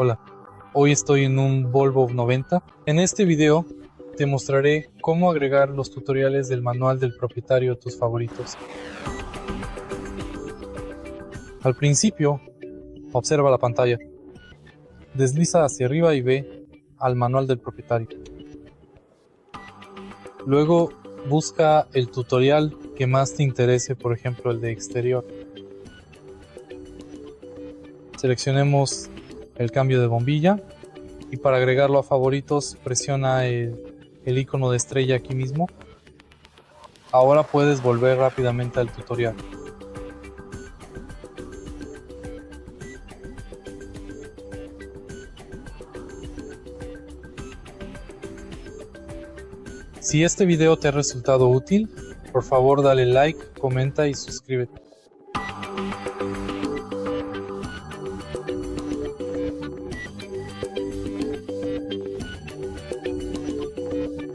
Hola, hoy estoy en un Volvo V90. En este video te mostraré cómo agregar los tutoriales del manual del propietario a tus favoritos. Al principio, observa la pantalla. Desliza hacia arriba y ve al manual del propietario. Luego busca el tutorial que más te interese, por ejemplo el de exterior. Seleccionemos el cambio de bombilla y para agregarlo a favoritos presiona el icono de estrella aquí mismo. Ahora puedes volver rápidamente al tutorial. Si este video te ha resultado útil, por favor dale like, comenta y suscríbete.